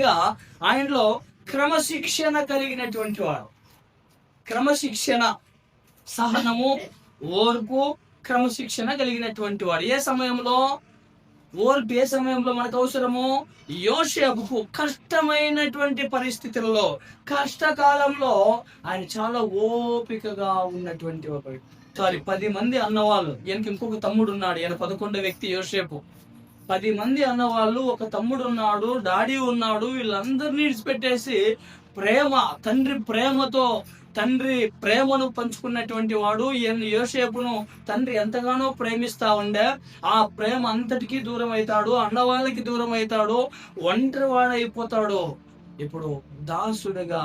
అనగా ఆయనలో క్రమశిక్షణ కలిగినటువంటి వాడు. క్రమశిక్షణ, సహనము, ఓర్పు, క్రమశిక్షణ కలిగినటువంటి వాడు. ఏ సమయంలో ఓర్పు ఏ సమయంలో మనకు అవసరము? యోసేపుకు కష్టమైనటువంటి పరిస్థితుల్లో, కష్టకాలంలో ఆయన చాలా ఓపికగా ఉన్నటువంటి ఒక 10 మంది అన్నవాళ్ళు, ఈయనకి ఇంకొక తమ్ముడు ఉన్నాడు, ఈయన 11వ వ్యక్తి యోసేపు. 10 మంది అన్నవాళ్ళు, ఒక తమ్ముడు ఉన్నాడు, డాడీ ఉన్నాడు, వీళ్ళందరినీ విడిచిపెట్టేసి తండ్రి ప్రేమను పంచుకున్నటువంటి వాడు ఈయన యోసేపును తండ్రి ఎంతగానో ప్రేమిస్తా ఉండే. ఆ ప్రేమ అంతటికీ దూరం అవుతాడు, అన్నవాళ్ళకి దూరం అవుతాడు, ఒంటరి వాడైపోతాడు. ఇప్పుడు దాసుడుగా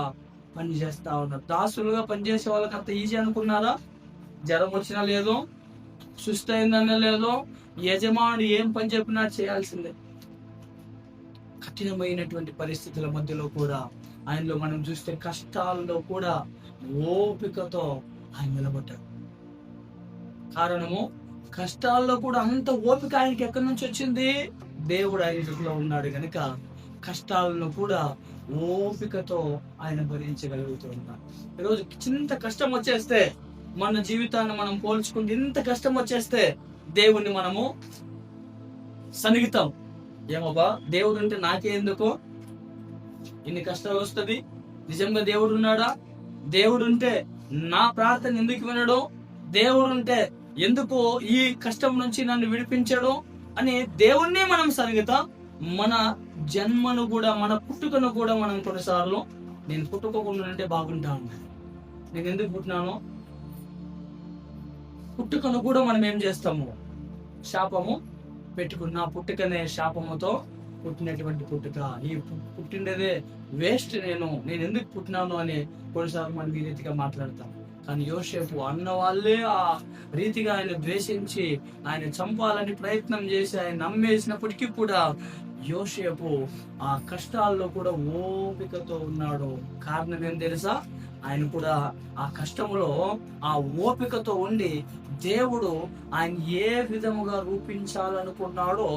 పనిచేస్తా ఉన్నాడు. దాసులుగా పనిచేసే వాళ్ళకి అంత ఈజీ అనుకున్నారా? జ్వరం వచ్చినా లేదు, సుస్థ అయిందనే లేదు, యజమాని ఏం పని చెప్పినా చేయాల్సిందే. కఠినమైనటువంటి పరిస్థితుల మధ్యలో కూడా ఆయనలో మనం చూస్తే కష్టాల్లో కూడా ఓపికతో ఆయన నిలబడ్డాడు. కారణము, కష్టాల్లో కూడా అంత ఓపిక ఆయనకి ఎక్కడి నుంచి వచ్చింది? దేవుడు ఆయనలో ఉన్నాడు కనుక కష్టాలను కూడా ఓపికతో ఆయన భరించగలుగుతూ ఉన్నాడు. ఈరోజు చింత కష్టం వచ్చేస్తే, మన జీవితాన్ని మనం పోల్చుకుంటే ఇంత కష్టం వచ్చేస్తే దేవుణ్ణి మనము సనిగితాం. ఏమోబా దేవుడు ఉంటే నాకే ఎందుకు ఇన్ని కష్టాలు వస్తుంది? నిజంగా దేవుడు ఉన్నాడా? దేవుడు ఉంటే నా ప్రార్థన ఎందుకు వినడు? దేవుడు ఉంటే ఎందుకు ఈ కష్టం నుంచి నన్ను విడిపించడు అని దేవుణ్ణి మనం సరిగితాం. మన జన్మను కూడా, మన పుట్టుకను కూడా మనం కొన్నిసార్లు, నేను పుట్టుకోకుండా ఉంటే బాగుంటాను, నేను ఎందుకు పుట్టినాను, పుట్టుకను కూడా మనం ఏం చేస్తాము? శాపము పెట్టుకున్న పుట్టుకనే శాపముతో పుట్టినటువంటి పుట్టుక, ఈ పుట్టిండేదే వేస్ట్, నేను ఎందుకు పుట్టినాను అని కొన్నిసార్లు మనం ఈ రీతిగా మాట్లాడతాం. కానీ యోసేపు అన్న వాళ్ళే ఆ రీతిగా ఆయన ద్వేషించి ఆయన చంపాలని ప్రయత్నం చేసి ఆయన నమ్మేసినప్పటికీ కూడా యోసేపు ఆ కష్టాల్లో కూడా ఓపికతో ఉన్నాడు. కారణం ఏం తెలుసా? ఆయన కూడా ఆ కష్టంలో ఆ ఓపికతో ఉండి దేవుడు ఆయన ఏ విధముగా రూపించాలనుకున్నాడో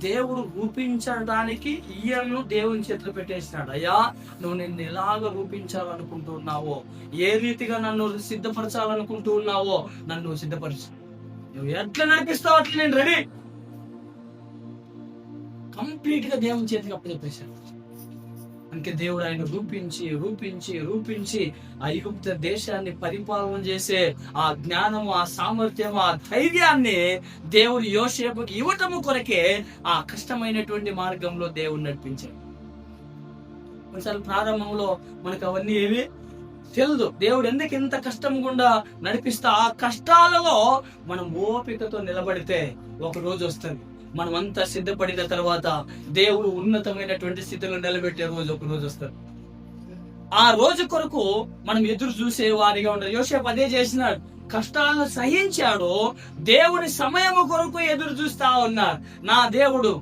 దేవుడు రూపించడానికి ఈయనను దేవుని చేతిలో పెట్టేసినాడు. అయ్యా, నువ్వు నిన్ను ఎలాగ రూపించాలనుకుంటున్నావో, ఏ రీతిగా నన్ను సిద్ధపరచాలనుకుంటూ ఉన్నావో నన్ను సిద్ధపరచు, నువ్వు ఎట్లా నడిపిస్తావు అట్లా నేను రెడీ. కంప్లీట్ గా దేవుని చేతికి అప్పచెప్పేశాడు. అందుకే దేవుడు ఆయన రూపించి ఐగుప్త దేశాన్ని పరిపాలన చేసే ఆ జ్ఞానము, ఆ సామర్థ్యం, ఆ ధైర్యాన్ని దేవుడు యోసేపుకి ఇవ్వటము కొరకే ఆ కష్టమైనటువంటి మార్గంలో దేవుడు నడిపించాడు. కొన్నిసార్లు ప్రారంభంలో మనకు అవన్నీ ఏవి తెలియదు. దేవుడు ఎందుకు ఇంత కష్టం గుండా నడిపిస్తా, ఆ కష్టాలలో మనం ఓపికతో నిలబడితే ఒక రోజు వస్తుంది. మనం అంతా సిద్ధపడిన తర్వాత దేవుడు ఉన్నతమైనటువంటి స్థితిలో నిలబెట్టే రోజు ఒక రోజు వస్తుంది. ఆ రోజు కొరకు మనం ఎదురు చూసే వారిగా ఉంటారు. యోసేపు అదే చేసినాడు, కష్టాలను సహించాడు, దేవుని సమయము కొరకు ఎదురు చూస్తా ఉన్నాడు. నా దేవుడు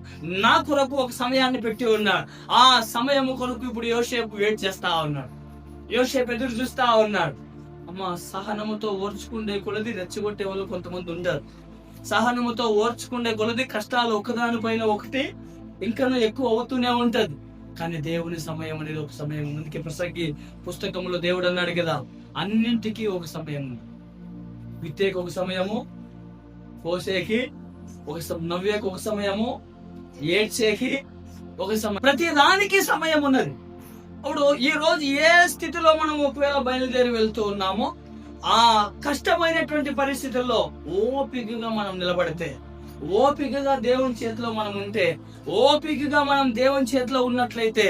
నా కొరకు ఒక సమయాన్ని పెట్టి ఉన్నాడు. ఆ సమయము కొరకు ఇప్పుడు యోసేపు వెయిట్ చేస్తా ఉన్నాడు, యోసేపు ఎదురు చూస్తా ఉన్నాడు. అమ్మ, సహనముతో ఓర్చుకుండే కొలది రెచ్చగొట్టే వాళ్ళు కొంతమంది ఉంటారు. సహనముతో ఓర్చుకుండే కొలది కష్టాలు ఒకదానిపైన ఒకటి ఇంకా ఎక్కువ అవుతూనే ఉంటది. కానీ దేవుని సమయం అనేది ఒక సమయం. అందుకే ప్రసంగి పుస్తకంలో దేవుడు అన్నాడు కదా, అన్నింటికీ ఒక సమయం ఉంది. విత్తేకి ఒక సమయము, కోసేకి ఒక నవ్వేకి ఒక సమయము, ఏడ్చేకి ఒక సమయం, ప్రతి దానికి సమయం ఉన్నది. అప్పుడు ఈ రోజు ఏ స్థితిలో మనం ఒకవేళ బయలుదేరి వెళ్తూ ఉన్నామో, ఆ కష్టమైనటువంటి పరిస్థితుల్లో ఓపికగా మనం నిలబడితే, ఓపికగా దేవుని చేతిలో మనం ఉంటే, ఓపికగా మనం దేవుని చేతిలో ఉన్నట్లయితే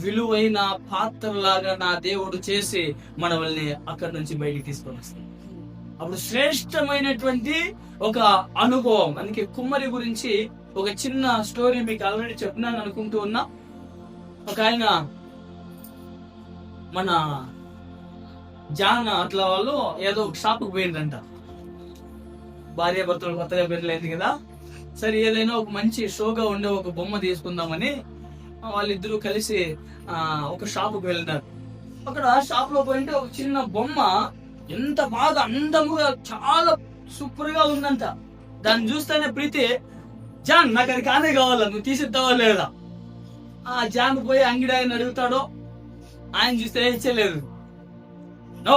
విలువైన పాత్రలాగా నా దేవుడు చేసి మనల్ని అక్కడి నుంచి బయటికి తీసుకొని వస్తాం. అప్పుడు శ్రేష్టమైనటువంటి ఒక అనుభవం. అందుకే కుమ్మరి గురించి ఒక చిన్న స్టోరీ మీకు ఆల్రెడీ చెప్పినాను అనుకుంటూ ఉన్నా. ఒక ఆయన మన జాన అట్లా వాళ్ళు ఏదో ఒక షాపుకు పోయిందంట. భార్య భర్తలు కొత్తగా పెళ్ళైంది కదా, సరే ఏదైనా ఒక మంచి షోగా ఉండే ఒక బొమ్మ తీసుకుందామని వాళ్ళిద్దరూ కలిసి ఒక షాపుకు వెళ్ళినారు. అక్కడ షాప్ లో పోయింటే ఒక చిన్న బొమ్మ ఎంత బాగా అందముగా చాలా సూపర్ గా ఉందంట. దాన్ని చూస్తేనే ప్రీతి, జాన్ నాకు అది కానే కావాలా, నువ్వు తీసిద్దావా లేదా? ఆ జాన్ పోయి అంగడి ఆయన అడుగుతాడు. ఆయన చూస్తే ఇచ్చలేదు. నో,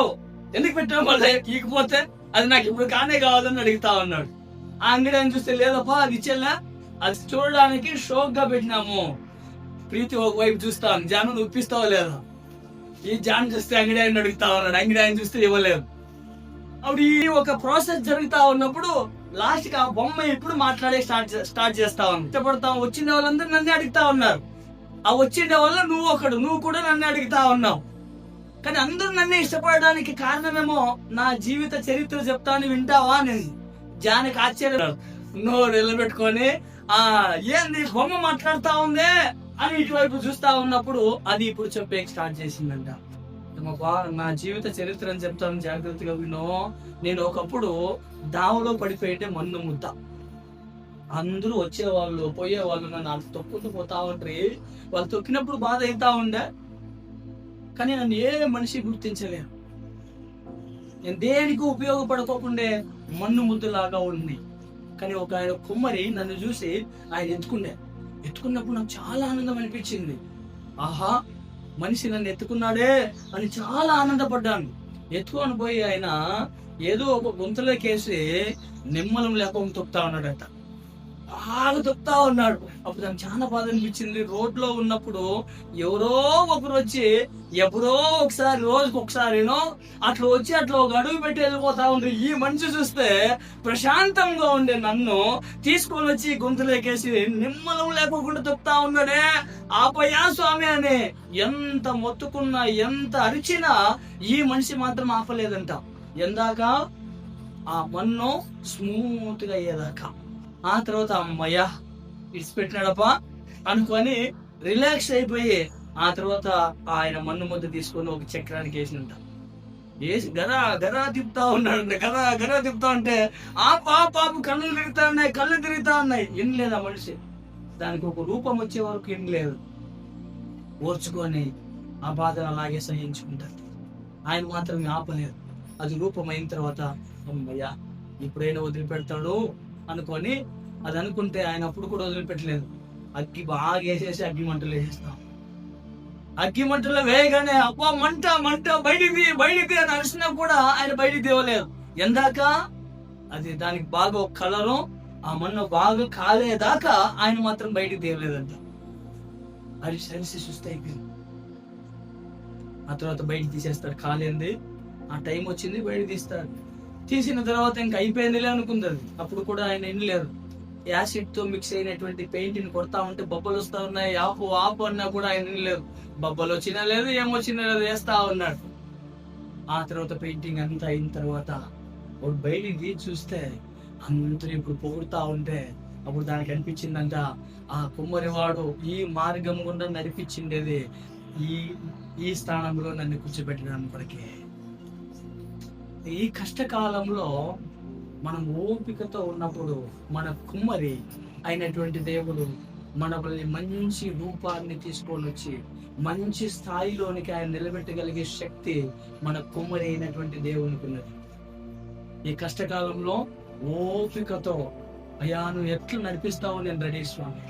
ఎందుకు పెట్టావు మళ్ళీ ఇకపోతే, అది నాకు ఇప్పుడు కానే కావాలని అడుగుతా ఉన్నాడు. ఆ అంగడి ఆయన చూస్తే లేదప్పా అది ఇచ్చేలా, అది చూడడానికి షోక్ గా పెట్టినాము. ప్రీతి ఒకవైపు చూస్తాను, జాను ఒప్పిస్తావా లేదా. ఈ జాన్ చూస్తే అంగడి ఆయన అడుగుతా ఉన్నాడు, అంగడి ఆయన చూస్తే ఇవ్వలేదు. అప్పుడు ఈ ఒక ప్రాసెస్ జరుగుతా ఉన్నప్పుడు లాస్ట్ కి ఆ బొమ్మ ఇప్పుడు మాట్లాడే స్టార్ట్ చేస్తా ఉంది. ఇష్టపడతాం, వచ్చిన వాళ్ళందరూ నన్ను అడుగుతా ఉన్నారు. ఆ వచ్చిన వల్ల నువ్వు కూడా నన్ను అడుగుతా ఉన్నావు. కానీ అందరూ నన్ను ఇష్టపడడానికి కారణమేమో నా జీవిత చరిత్ర చెప్తాను, వింటావా నేను. జానికి ఆశ్చర్యం, నోరు నిలబెట్టుకొని ఏంది బొమ్మ మాట్లాడుతా ఉందే అని ఇటువైపు చూస్తా ఉన్నప్పుడు అది ఇప్పుడు చెప్పే స్టార్ట్ చేసిందంట. నా జీవిత చరిత్ర అని చెప్తాను, జాగ్రత్తగా వినో. నేను ఒకప్పుడు దావలో పడిపోయింటే మన్ను ముద్ద. అందరూ వచ్చేవాళ్ళు పోయేవాళ్ళు, నన్ను అంత తొక్కుతూ పోతా ఉంటారు. వాళ్ళు తొక్కినప్పుడు బాధ అవుతా ఉండే, కానీ నన్ను ఏ మనిషి గుర్తించలేరు. నేను దేనికి ఉపయోగపడుకోకుండే మన్ను ముద్దులాగా ఉంది. కానీ ఒక ఆయన కుమ్మరి నన్ను చూసి ఆయన ఎత్తుకున్నప్పుడు నాకు చాలా ఆనందం అనిపించింది. ఆహా, మనిషి నన్ను ఎత్తుకున్నాడే అని చాలా ఆనందపడ్డాను. ఎత్తుకొని పోయి ఆయన ఏదో ఒక గుంతలోకేసి నిమ్మలం లేకుండా తొక్కుతా ఉన్నాడట. బాగా తొక్కుతా ఉన్నాడు. అప్పుడు నాకు చాలా బాధ అనిపించింది. రోడ్లో ఉన్నప్పుడు ఎవరో ఒకరు వచ్చి ఎప్పుడో ఒకసారి, రోజుకి ఒకసారినో అట్లా వచ్చి అట్లా ఒక అడుగు పెట్టి వెళ్ళిపోతా ఉండే ఈ మనిషి చూస్తే ప్రశాంతంగా ఉండే నన్ను తీసుకొని వచ్చి గొంతులేకేసి నిమ్మలం లేకుండా తొక్కుతా ఉన్నాడే. ఆపయ్యా స్వామి అని ఎంత మొత్తుకున్నా, ఎంత అరిచినా ఈ మనిషి మాత్రం ఆపలేదంట. ఎందాక ఆ మన్ను స్మూత్ గా అయ్యేదాకా. ఆ తర్వాత అమ్మయ్యా ఇడిచిపెట్టినాడప్పా అనుకొని రిలాక్స్ అయిపోయి ఆ తర్వాత ఆయన మన్ను ముద్ద తీసుకొని ఒక చక్రానికి వేసినంట. వేసి గరా తిప్పుతా ఉన్నాడు. గరా తిప్పుతా ఉంటే ఆ పాపు కళ్ళు తిరుగుతా ఉన్నాయి. ఏం లేదు ఆ మనిషి. దానికి ఒక రూపం వచ్చే వరకు ఏం లేదు. ఓర్చుకొని ఆ బాధను అలాగే సహించుకుంటారు. ఆయన మాత్రం ఆపలేదు. అది రూపం అయిన తర్వాత అమ్మయ్యా ఇప్పుడైనా వదిలిపెడతాడు అనుకొని అది అనుకుంటే ఆయన అప్పుడు కూడా వదిలిపెట్టలేదు. అగ్గి బాగా వేసేసి అగ్గి మంటలు వేసేస్తాం. అగ్గి మంటలో వేయగానే అబ్బా మంట బయటికి అని అరిసినా కూడా ఆయన బయటికి తేవలేదు. ఎందాక అది దానికి బాగా ఒక కలరు, ఆ మన్ను బాగా కాలేదాకా ఆయన మాత్రం బయటికి తేవలేదంట. అరిసి సుస్థ అయిపోయింది. ఆ తర్వాత బయటికి తీసేస్తాడు. కాలేంది, ఆ టైం వచ్చింది, బయట తీస్తాడు. తీసిన తర్వాత ఇంకా అయిపోయిందిలే అనుకుంది. అప్పుడు కూడా ఆయన వినలేరు. యాసిడ్ తో మిక్స్ అయినటువంటి పెయింట్ ని కొడతా ఉంటే బొబ్బలు వస్తా ఉన్నాయి. ఆపు అన్నా కూడా ఆయన వినలేరు. బొబ్బలు వచ్చినా లేదు, ఏమొచ్చినా లేదు, వేస్తా ఉన్నాడు. ఆ తర్వాత పెయింటింగ్ అంతా అయిన తర్వాత ఒక బయటికి చూస్తే అందరూ ఇప్పుడు పొగుడుతా ఉంటే అప్పుడు దానికి అనిపించిందంట, ఆ కుమ్మరివాడు ఈ మార్గం గుండా నడిపించిండేది ఈ స్థానంలో నన్ను కూర్చోబెట్టడానికే. ఈ కష్టకాలంలో మనం ఓపికతో ఉన్నప్పుడు మన కుమ్మరి అయినటువంటి దేవుడు మనల్ని మంచి రూపాన్ని తీసుకొని వచ్చి మంచి స్థాయిలోనికి ఆయన నిలబెట్టగలిగే శక్తి మన కుమ్మరి అయినటువంటి దేవునికి ఉన్నది. ఈ కష్టకాలంలో ఓపికతో అయ్యా నువ్వు ఎట్లా నడిపిస్తావో నేను రెడీ స్వామి,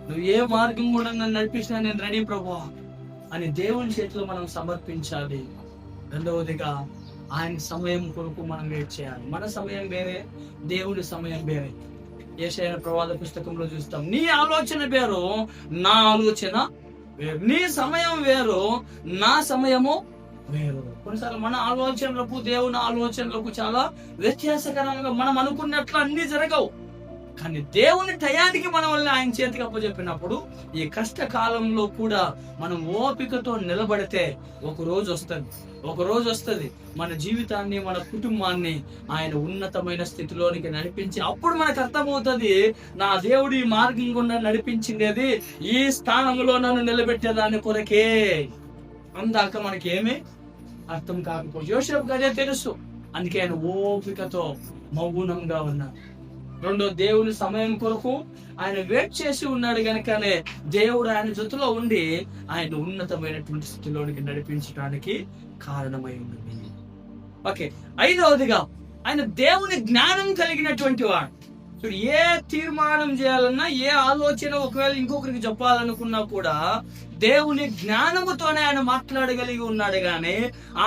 నువ్వు ఏ మార్గం కూడా నన్ను నడిపిస్తున్నా నేను రెడీ ప్రభువా అని దేవుని చేతిలో మనం సమర్పించాలి. రెండవదిగా ఆయన సమయం కొరకు మనం వెయిట్ చేయాలి. మన సమయం వేరే, దేవుడి సమయం వేరే. యెషయా ప్రవాద పుస్తకంలో చూస్తాం, నీ ఆలోచన వేరు, నా ఆలోచన వేరు. నీ సమయం వేరు, నా సమయము వేరు. కొన్నిసార్లు మన ఆలోచనలకు దేవుని ఆలోచనలకు చాలా వ్యత్యాసకరంగా మనం అనుకున్నట్లు అన్ని జరగవు. కానీ దేవుని టయానికి మన వల్ల ఆయన చేతికి అప్పచెప్పినప్పుడు ఈ కష్టకాలంలో కూడా మనం ఓపికతో నిలబడితే ఒక రోజు వస్తుంది మన జీవితాన్ని, మన కుటుంబాన్ని ఆయన ఉన్నతమైన స్థితిలోనికి నడిపించి అప్పుడు మనకు అర్థమవుతుంది, నా దేవుడు ఈ మార్గం గుండా నడిపించింది ఈ స్థానంలో నన్ను నిలబెట్టేదాని కొరకే. అందాక మనకి ఏమీ అర్థం కాకపోతే యోసేపుకి అదే తెలుసు. అందుకే ఆయన ఓపికతో మౌనంగా ఉన్నారు. రెండో, దేవుని సమయం కొరకు ఆయన వెయిట్ చేసి ఉన్నాడు కనుకనే దేవుడు ఆయన జొత్తులో ఉండి ఆయన ఉన్నతమైనటువంటి స్థితిలోనికి నడిపించడానికి కారణమై ఉన్నది. ఓకే, ఐదవదిగా ఆయన దేవుని జ్ఞానం కలిగినటువంటి వాడు. చూడు, ఏ తీర్మానం చేయాలన్నా, ఏ ఆలోచన ఒకవేళ ఇంకొకరికి చెప్పాలనుకున్నా కూడా దేవుని జ్ఞానముతోనే ఆయన మాట్లాడగలిగి ఉన్నాడు. గాని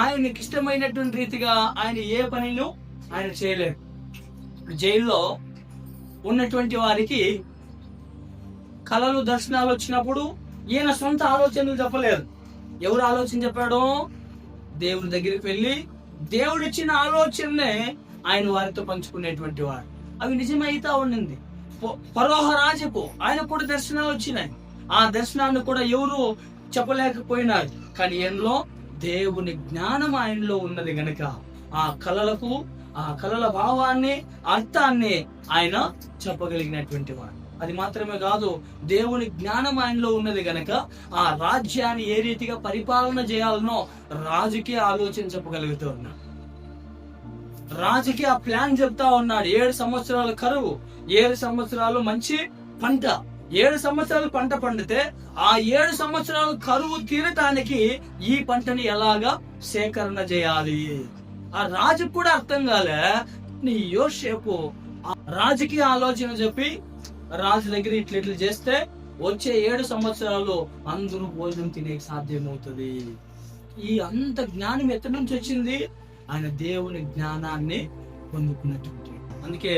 ఆయనకి ఇష్టమైనటువంటి రీతిగా ఆయన ఏ పనిను ఆయన చేయలేదు. జైల్లో ఉన్నటువంటి వారికి కళలు దర్శనాలు వచ్చినప్పుడు ఈయన సొంత ఆలోచనలు చెప్పలేదు. ఎవరు ఆలోచన చెప్పాడో దేవుని దగ్గరికి వెళ్ళి దేవుడిచ్చిన ఆలోచననే ఆయన వారితో పంచుకునేటువంటి వాడు. అవి నిజమైతా ఉండింది. ఫరోహ రాజుకు ఆయన కూడా దర్శనాలు వచ్చినాయి. ఆ దర్శనాన్ని కూడా ఎవరు చెప్పలేకపోయినారు. కానీ ఆయనలో దేవుని జ్ఞానం ఆయనలో ఉన్నది గనక ఆ కళల భావాన్ని, అర్థాన్ని ఆయన చెప్పగలిగినటువంటి వాడు. అది మాత్రమే కాదు, దేవుని జ్ఞానం ఆయనలో ఉన్నది గనక ఆ రాజ్యాన్ని ఏ రీతిగా పరిపాలన చేయాలనో రాజుకి ఆలోచన చెప్పగలుగుతూ ఉన్నాడు. రాజుకి ఆ ప్లాన్ చెప్తా ఉన్నాడు. 7 సంవత్సరాలు కరువు, 7 సంవత్సరాలు మంచి పంట. 7 సంవత్సరాలు పంట పండితే ఆ 7 సంవత్సరాలు కరువు తీరటానికి ఈ పంటని ఎలాగా సేకరణ చేయాలి. ఆ రాజుకు కూడా అర్థం కాలే. నీ యోసేపు ఆ రాజుకి ఆలోచన చెప్పి రాజు దగ్గర ఇట్లా చేస్తే వచ్చే 7 సంవత్సరాలు అందరూ భోజనం తినే సాధ్యమవుతుంది. ఈ అంత జ్ఞానం ఎక్కడి నుంచి వచ్చింది? ఆయన దేవుని జ్ఞానాన్ని పొందుకున్నటువంటి. అందుకే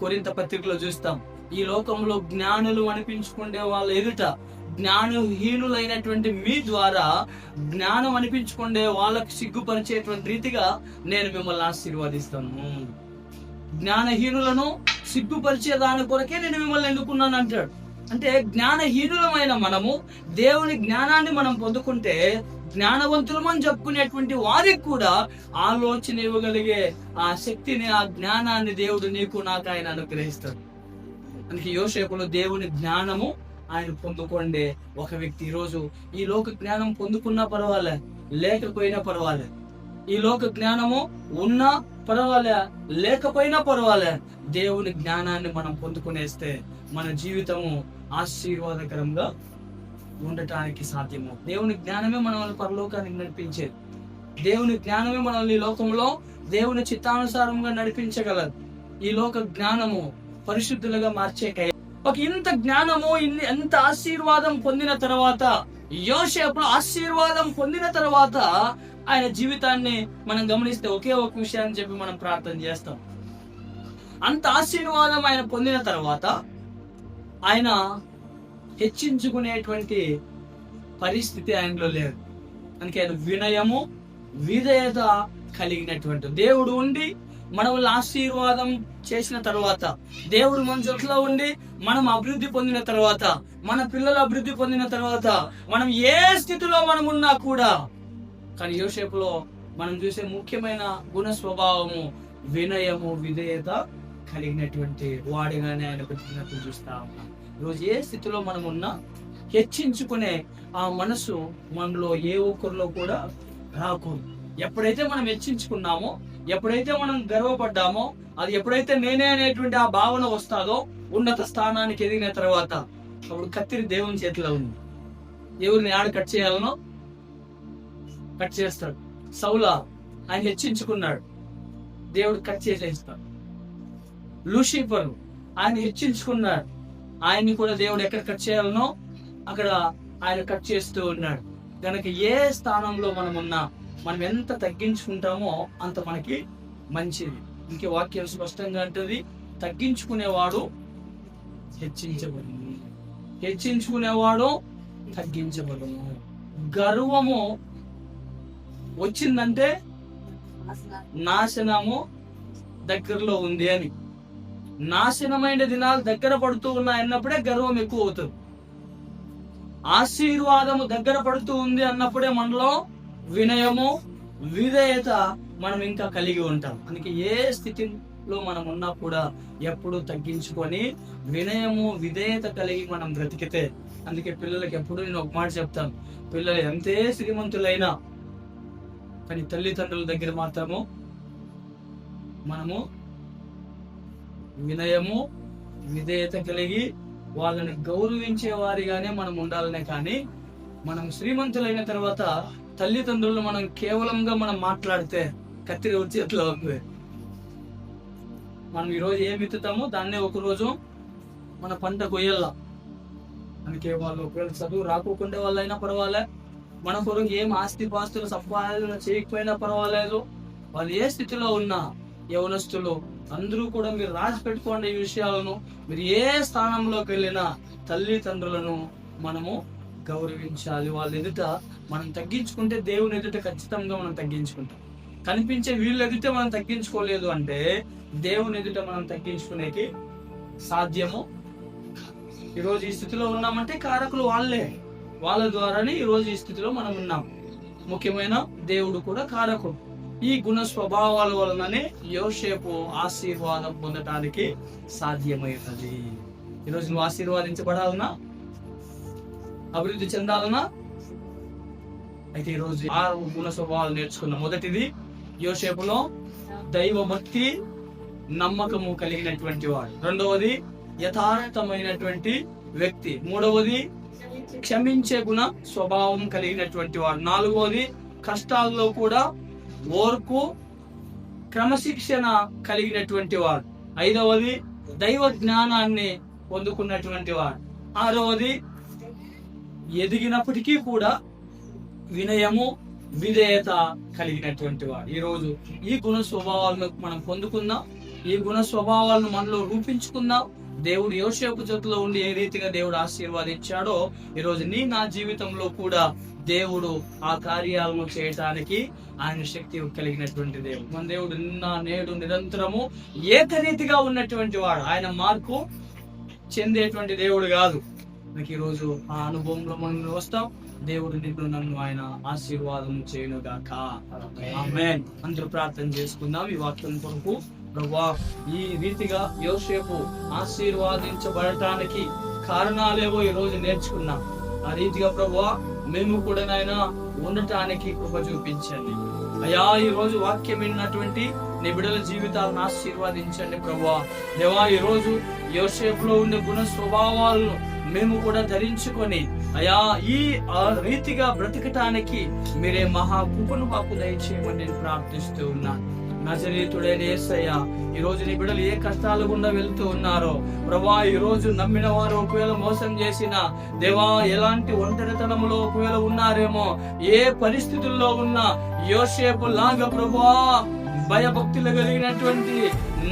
కొరింథీ పత్రికలో చూస్తాం, ఈ లోకంలో జ్ఞానులు అనిపించుకునే వాళ్ళ ఎదుట జ్ఞానహీనులైనటువంటి మీ ద్వారా జ్ఞానం అనిపించుకునే వాళ్ళకి సిగ్గుపరిచేటువంటి రీతిగా నేను మిమ్మల్ని ఆశీర్వదిస్తాను. జ్ఞానహీనులను సిగ్గుపరిచే దాని కొరకే నేను మిమ్మల్ని ఎన్నుకున్నాను అంటాడు. అంటే జ్ఞానహీనులమైన మనము దేవుని జ్ఞానాన్ని మనం పొందుకుంటే జ్ఞానవంతులమని చెప్పుకునేటువంటి వారికి కూడా ఆలోచన ఇవ్వగలిగే ఆ శక్తిని, ఆ జ్ఞానాన్ని దేవుడు నీకు నాకు ఆయన అనుగ్రహిస్తాడు. అందుకే యోసేపులో దేవుని జ్ఞానము ఆయన పొందుకోండి ఒక వ్యక్తి. ఈరోజు ఈ లోక జ్ఞానం పొందుకున్నా పర్వాలే, లేకపోయినా పర్వాలే, ఈ లోక జ్ఞానము ఉన్నా పర్వాలే, లేకపోయినా పర్వాలే, దేవుని జ్ఞానాన్ని మనం పొందుకునేస్తే మన జీవితము ఆశీర్వాదకరంగా ఉండటానికి సాధ్యము. దేవుని జ్ఞానమే మనల్ని పరలోకానికి నడిపించేది. దేవుని జ్ఞానమే మనల్ని ఈ లోకంలో దేవుని చిత్తానుసారంగా నడిపించగలదు. ఈ లోక జ్ఞానము పరిశుద్ధులుగా మార్చే ఒక ఇంత జ్ఞానము, ఎంత ఆశీర్వాదం పొందిన తర్వాత, యోసేపు ఆశీర్వాదం పొందిన తర్వాత ఆయన జీవితాన్ని మనం గమనిస్తే ఒకే ఒక విషయాన్ని చెప్పి మనం ప్రార్థన చేస్తాం. అంత ఆశీర్వాదం ఆయన పొందిన తర్వాత ఆయన హెచ్చించుకునేటువంటి పరిస్థితి ఆయనలో లేదు. అందుకే ఆయన వినయము, విధేయత కలిగినటువంటి దేవుడు ఉండి మనల్ని ఆశీర్వాదం చేసిన తర్వాత, దేవుడు మన జట్లో ఉండి మనం అభివృద్ధి పొందిన తర్వాత, మన పిల్లలు అభివృద్ధి పొందిన తర్వాత, మనం ఏ స్థితిలో మనం ఉన్నా కూడా, కానీ యోసేపులో మనం చూసే ముఖ్యమైన గుణ స్వభావము వినయము, విధేయత కలిగినటువంటి వాడిగానే ఆయన పెట్టినట్టు చూస్తా ఉన్నాం. ఈరోజు ఏ స్థితిలో మనం ఉన్నా హెచ్చించుకునే ఆ మనసు మనలో ఏ ఒక్కరిలో కూడా రాకూడదు. ఎప్పుడైతే మనం హెచ్చించుకున్నామో, ఎప్పుడైతే మనం గర్వపడ్డామో, అది ఎప్పుడైతే నేనే అనేటువంటి ఆ భావన వస్తాదో, ఉన్నత స్థానానికి ఎదిగిన తర్వాత అప్పుడు కత్తిరి దేవుని చేతిలో ఉంది. ఎవరిని ఆడ కట్ చేయాలనో కట్ చేస్తాడు. సౌలా ఆయన హెచ్చించుకున్నాడు, దేవుడు కట్ చేసేస్తాడు. లూసిఫర్ ఆయన హెచ్చించుకున్నాడు, ఆయన్ని కూడా దేవుడు ఎక్కడ కట్ చేయాలనో అక్కడ ఆయన కట్ చేస్తూ ఉన్నాడు. కనుక ఏ స్థానంలో మనం ఉన్నా, మనం ఎంత తగ్గించుకుంటామో అంత మనకి మంచిది. ఇంకే వాక్యం స్పష్టంగా అంటది, తగ్గించుకునేవాడు హెచ్చించబడును, హెచ్చించుకునేవాడు తగ్గించబడును. గర్వము వచ్చిందంటే నాశనము దగ్గరలో ఉంది అని. నాశనమైన దినాలు దగ్గర పడుతూ ఉన్నాయన్నప్పుడే గర్వం ఎక్కువ అవుతుంది. ఆశీర్వాదము దగ్గర పడుతూ ఉంది అన్నప్పుడే మనలో వినయము, విధేయత మనం ఇంకా కలిగి ఉంటాం. అందుకే ఏ స్థితిలో మనం ఉన్నా కూడా ఎప్పుడు తగ్గించుకొని వినయము, విధేయత కలిగి మనం బ్రతికితే, అందుకే పిల్లలకి ఎప్పుడు నేను ఒక మాట చెప్తాను, పిల్లలు ఎంతే శ్రీమంతులైనా కానీ తల్లిదండ్రుల దగ్గర మాత్రము మనము వినయము, విధేయత కలిగి వాళ్ళని గౌరవించే వారిగానే మనం ఉండాలనే. కానీ మనం శ్రీమంతులైన తర్వాత తల్లిదండ్రులు మనం కేవలంగా మనం మాట్లాడితే కత్తిరి చేతిలో ఉంది. మనం ఈరోజు ఏం విత్తుతామో దాన్నే ఒకరోజు మన పంట కొయ్యాల. అందుకే వాళ్ళు ఒకవేళ చదువు రాకోకుండా వాళ్ళైనా పర్వాలే, మన కొరకు ఏం ఆస్తి పాస్తులు సంపాదన చేయకపోయినా పర్వాలేదు, వాళ్ళు ఏ స్థితిలో ఉన్నా యవనస్తులు అందరూ కూడా మీరు రాసి పెట్టుకోండి ఈ విషయాలను. మీరు ఏ స్థానంలోకి వెళ్ళినా తల్లిదండ్రులను మనము గౌరవించాలి. వాళ్ళ ఎదుట మనం తగ్గించుకుంటే దేవుని ఎదుట ఖచ్చితంగా మనం తగ్గించుకుంటాం. కనిపించే వీళ్ళు ఎదుట మనం తగ్గించుకోలేదు అంటే దేవుని ఎదుట మనం తగ్గించుకునేకి సాధ్యము. ఈరోజు ఈ స్థితిలో ఉన్నామంటే కారకులు వాళ్ళే, వాళ్ళ ద్వారానే ఈరోజు ఈ స్థితిలో మనం ఉన్నాం. ముఖ్యమైన దేవుడు కూడా కారకుడు. ఈ గుణ స్వభావాల వలననే యోసేపు ఆశీర్వాదం పొందటానికి సాధ్యమైనది. ఈరోజు నువ్వు ఆశీర్వాదించబడాలనా, అభివృద్ధి చెందాలనా? అయితే ఈరోజు 6 గుణ స్వభావాలు నేర్చుకున్నాం. మొదటిది, యోసేపులో దైవభక్తి నమ్మకము కలిగినటువంటి వాడు. రెండవది, యథార్థమైనటువంటి వ్యక్తి. మూడవది, క్షమించే గుణ స్వభావం కలిగినటువంటి వాడు. నాలుగవది, కష్టాల్లో కూడా ఓర్పు క్రమశిక్షణ కలిగినటువంటి వాడు. ఐదవది, దైవ జ్ఞానాన్ని పొందుకున్నటువంటి వాడు. ఆరవది, ఎదిగినప్పటికీ కూడా వినయము విధేయత కలిగినటువంటి వాడు. ఈరోజు ఈ గుణ స్వభావాలను మనం పొందుకుందాం, ఈ గుణ స్వభావాలను మనలో రూపించుకుందాం. దేవుడు యోసేపు చేతిలో ఉండి ఏ రీతిగా దేవుడు ఆశీర్వాదించాడో ఈరోజు నా జీవితంలో కూడా దేవుడు ఆ కార్యాలను చేయటానికి ఆయన శక్తి కలిగినటువంటి దేవుడు. మన దేవుడు నిన్న నేడు నిరంతరము ఏకరీతిగా ఉన్నటువంటి వాడు. ఆయన మార్పు చెందేటువంటి దేవుడు కాదు. మనకి ఈరోజు ఆ అనుభవంలో మనం వస్తాం. దేవుడు నిన్ను నన్ను ఆయన ఆశీర్వాదం చేయనుగాక. ఆమేన్. అందరూ ప్రార్థన చేసుకుందాం ఈ వాక్యం కొరకు. ప్రభువా, ఈ రీతిగా యోసేపు ఆశీర్వాదించబడటానికి కారణాలేవో ఈ రోజు నేర్చుకున్నాం. ఆ రీతిగా ప్రభువా మేము కూడా నాయన ఉండటానికి కృప చూపించండి అయ్యా. ఈ రోజు వాక్యం విన్నటువంటి నీ బిడ్డల జీవితాలను ఆశీర్వాదించండి ప్రభువా. దేవా, ఈ రోజు యోసేపులో ఉండే గుణ స్వభావాలను మేము కూడా ధరించుకొని అయ్యా ఈ రీతిగా బ్రతకటానికి మీరే మహా కృపను మాకు దయచేయమని నేను ప్రార్థిస్తూ ఉన్నాను. నజరేతుడైన యేసయ్య, ఈ రోజు నీ బిడ్డలు ఏ కష్టాలు గుండా వెళ్తూ ఉన్నారో ప్రభా, ఈ రోజు నమ్మిన వారు ఒకవేళ మోసం చేసిన దేవా, ఎలాంటి ఒంటరితనంలో ఒకవేళ ఉన్నారేమో, ఏ పరిస్థితుల్లో ఉన్నా యోసేపు లాగా ప్రభా భయభక్తులు కలిగినటువంటి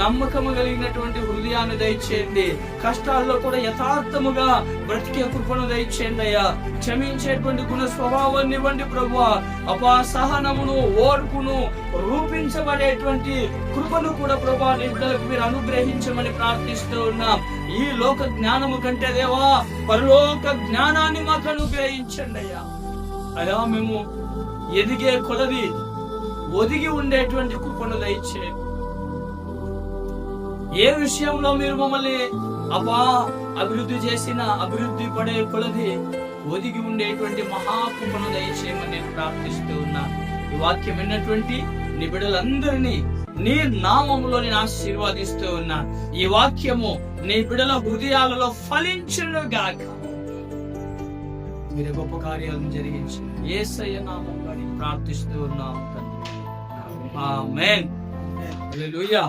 నమ్మకము కలిగినటువంటి హృదయాన్ని దయచేయండి. కష్టాల్లో కూడా యథార్థముగా బ్రతికే కృపను దయచేయండి అయ్యా. క్షమించేటువంటి గుణ స్వభావాన్ని ఇవ్వండి ప్రభువా. అపాసహనమును ఓర్పును రూపించబడేటువంటి కృపను కూడా ప్రభువా నీ బిడ్డలకు మీరు అనుగ్రహించమని ప్రార్థిస్తూ ఉన్నాం. ఈ లోక జ్ఞానము కంటే దేవా పరలోక జ్ఞానాన్ని మాకు అనుగ్రహించండి అయ్యా. అయ్యా, మేము ఎదిగే కొలది ఒదిగి ఉండేటువంటి కృపను దయచేయండి. ఏ విషయంలో మీరు మమ్మల్ని అభివృద్ధి చేసిన అభివృద్ధి పడే కొలది ఒదిగి ఉండేటువంటి మహాకృపను దయచేయమని నేను ప్రార్థిస్తూ ఉన్నాను. ఈ వాక్యం విన్నటువంటి నీ బిడ్డలందరినీ నీ నామములో నేను ఆశీర్వాదిస్తూ ఉన్నాను. ఈ వాక్యము నీ బిడ్డల హృదయాలలో ఫలించునుగాక. మీరు గొప్ప కార్యాలను జరిగించండి. యేసయ్య నామములో ప్రార్థిస్తూ ఉన్నాము. ఆమేన్. హల్లెలూయా.